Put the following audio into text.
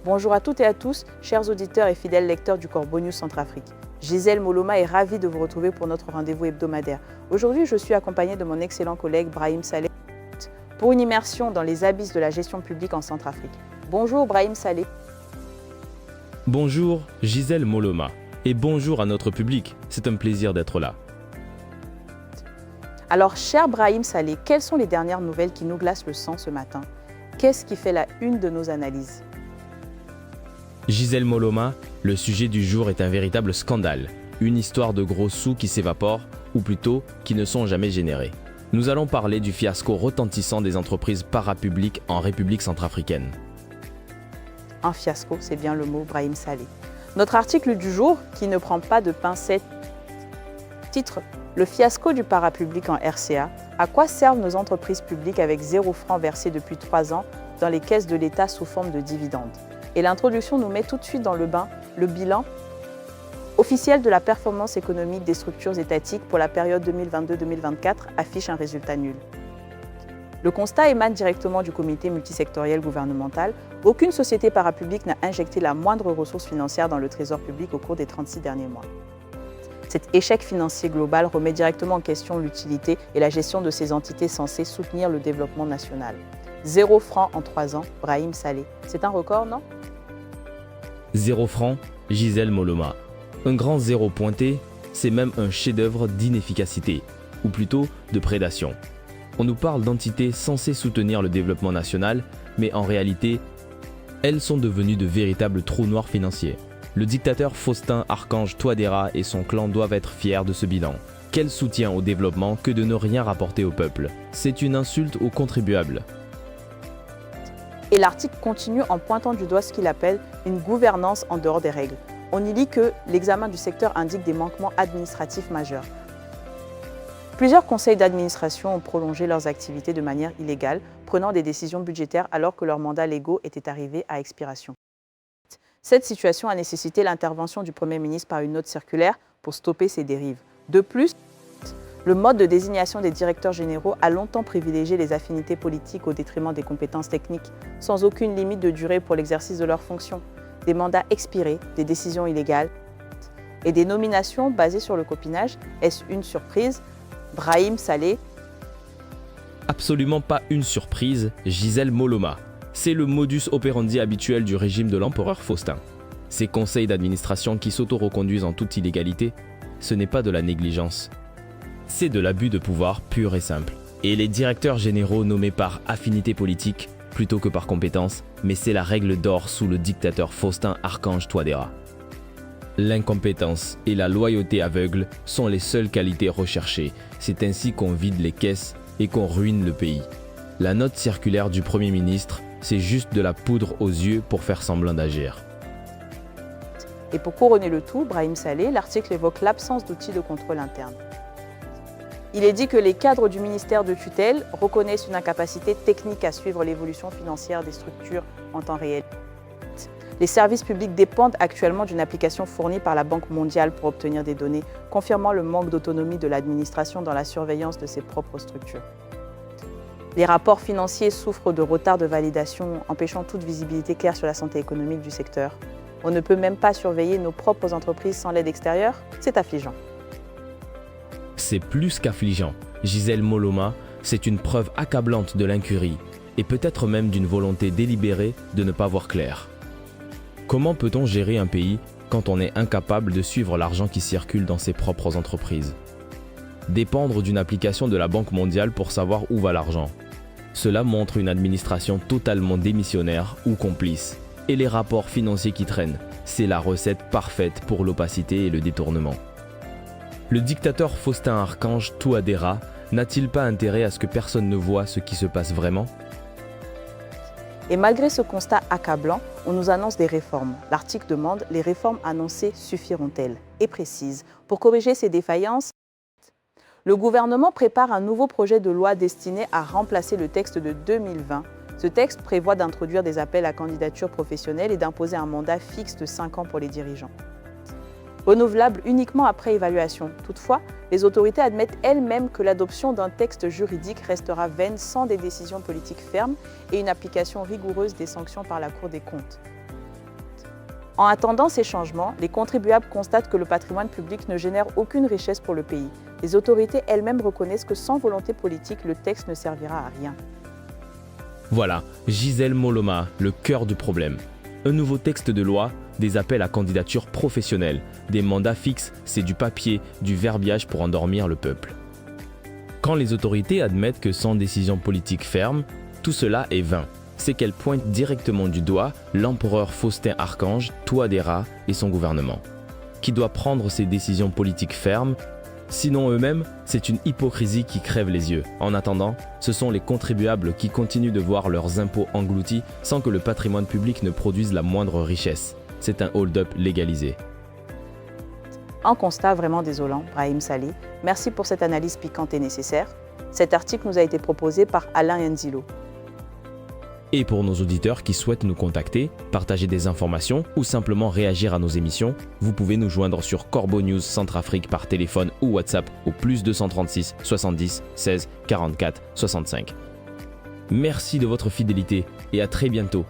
Bonjour à toutes et à tous, chers auditeurs et fidèles lecteurs du Corbeau News Centrafrique. Gisèle Moloma est ravie de vous retrouver pour notre rendez-vous hebdomadaire. Aujourd'hui, je suis accompagnée de mon excellent collègue Brahim Saleh pour une immersion dans les abysses de la gestion publique en Centrafrique. Bonjour Brahim Saleh. Bonjour Gisèle Moloma et bonjour à notre public, c'est un plaisir d'être là. Alors, cher Brahim Saleh, quelles sont les dernières nouvelles qui nous glacent le sang ce matin? Qu'est-ce qui fait la une de nos analyses? Gisèle Moloma, le sujet du jour est un véritable scandale, une histoire de gros sous qui s'évaporent, ou plutôt qui ne sont jamais générés. Nous allons parler du fiasco retentissant des entreprises parapubliques en République centrafricaine. Un fiasco, c'est bien le mot, Brahim Saleh. Notre article du jour, qui ne prend pas de pincettes, titre « Le fiasco du parapublic en RCA, à quoi servent nos entreprises publiques avec 0 francs versés depuis 3 ans dans les caisses de l'État sous forme de dividendes ?» Et l'introduction nous met tout de suite dans le bain le bilan officiel de la performance économique des structures étatiques pour la période 2022-2024 affiche un résultat nul. Le constat émane directement du comité multisectoriel gouvernemental. Aucune société parapublique n'a injecté la moindre ressource financière dans le trésor public au cours des 36 derniers mois. Cet échec financier global remet directement en question l'utilité et la gestion de ces entités censées soutenir le développement national. 0 francs en 3 ans, Brahim Saleh. C'est un record, non? 0 francs, Gisèle Moloma. Un grand zéro pointé, c'est même un chef-d'œuvre d'inefficacité, ou plutôt de prédation. On nous parle d'entités censées soutenir le développement national, mais en réalité, elles sont devenues de véritables trous noirs financiers. Le dictateur Faustin Archange Touadéra et son clan doivent être fiers de ce bilan. Quel soutien au développement que de ne rien rapporter au peuple. C'est une insulte aux contribuables. Et l'article continue en pointant du doigt ce qu'il appelle une gouvernance en dehors des règles. On y lit que l'examen du secteur indique des manquements administratifs majeurs. Plusieurs conseils d'administration ont prolongé leurs activités de manière illégale, prenant des décisions budgétaires alors que leurs mandats légaux étaient arrivés à expiration. Cette situation a nécessité l'intervention du Premier ministre par une note circulaire pour stopper ces dérives. De plus, le mode de désignation des directeurs généraux a longtemps privilégié les affinités politiques au détriment des compétences techniques, sans aucune limite de durée pour l'exercice de leurs fonctions. Des mandats expirés, des décisions illégales et des nominations basées sur le copinage. Est-ce une surprise? Brahim Saleh. Absolument pas une surprise, Gisèle Moloma. C'est le modus operandi habituel du régime de l'empereur Faustin. Ces conseils d'administration qui s'auto-reconduisent en toute illégalité, ce n'est pas de la négligence. C'est de l'abus de pouvoir pur et simple. Et les directeurs généraux nommés par affinité politique plutôt que par compétence, mais c'est la règle d'or sous le dictateur Faustin Archange Touadéra. L'incompétence et la loyauté aveugle sont les seules qualités recherchées. C'est ainsi qu'on vide les caisses et qu'on ruine le pays. La note circulaire du Premier ministre, c'est juste de la poudre aux yeux pour faire semblant d'agir. Et pour couronner le tout, Brahim Saleh, l'article évoque l'absence d'outils de contrôle interne. Il est dit que les cadres du ministère de tutelle reconnaissent une incapacité technique à suivre l'évolution financière des structures en temps réel. Les services publics dépendent actuellement d'une application fournie par la Banque mondiale pour obtenir des données, confirmant le manque d'autonomie de l'administration dans la surveillance de ses propres structures. Les rapports financiers souffrent de retard de validation, empêchant toute visibilité claire sur la santé économique du secteur. On ne peut même pas surveiller nos propres entreprises sans l'aide extérieure. C'est affligeant. C'est plus qu'affligeant. Gisèle Moloma, c'est une preuve accablante de l'incurie et peut-être même d'une volonté délibérée de ne pas voir clair. Comment peut-on gérer un pays quand on est incapable de suivre l'argent qui circule dans ses propres entreprises? Dépendre d'une application de la Banque mondiale pour savoir où va l'argent. Cela montre une administration totalement démissionnaire ou complice. Et les rapports financiers qui traînent, c'est la recette parfaite pour l'opacité et le détournement. Le dictateur Faustin Archange Touadéra n'a-t-il pas intérêt à ce que personne ne voie ce qui se passe vraiment? Et malgré ce constat accablant, on nous annonce des réformes. L'article demande « Les réformes annoncées suffiront-elles ?» et précise « Pour corriger ces défaillances, le gouvernement prépare un nouveau projet de loi destiné à remplacer le texte de 2020. Ce texte prévoit d'introduire des appels à candidature professionnelle et d'imposer un mandat fixe de 5 ans pour les dirigeants. renouvelable uniquement après évaluation. Toutefois, les autorités admettent elles-mêmes que l'adoption d'un texte juridique restera vaine sans des décisions politiques fermes et une application rigoureuse des sanctions par la Cour des comptes. En attendant ces changements, les contribuables constatent que le patrimoine public ne génère aucune richesse pour le pays. Les autorités elles-mêmes reconnaissent que sans volonté politique, le texte ne servira à rien. Voilà, Gisèle Moloma, le cœur du problème. Un nouveau texte de loi, des appels à candidature professionnelle, des mandats fixes, c'est du papier, du verbiage pour endormir le peuple. Quand les autorités admettent que sans décision politique ferme, tout cela est vain. C'est qu'elles pointent directement du doigt l'empereur Faustin Archange, Touadéra et son gouvernement, qui doit prendre ces décisions politiques fermes. Sinon eux-mêmes, c'est une hypocrisie qui crève les yeux. En attendant, ce sont les contribuables qui continuent de voir leurs impôts engloutis sans que le patrimoine public ne produise la moindre richesse. C'est un hold-up légalisé. Un constat vraiment désolant, Brahim Saleh. Merci pour cette analyse piquante et nécessaire. Cet article nous a été proposé par Alain Enzilo. Et pour nos auditeurs qui souhaitent nous contacter, partager des informations ou simplement réagir à nos émissions, vous pouvez nous joindre sur Corbeau News Centrafrique par téléphone ou WhatsApp au +236 70 16 44 65. Merci de votre fidélité et à très bientôt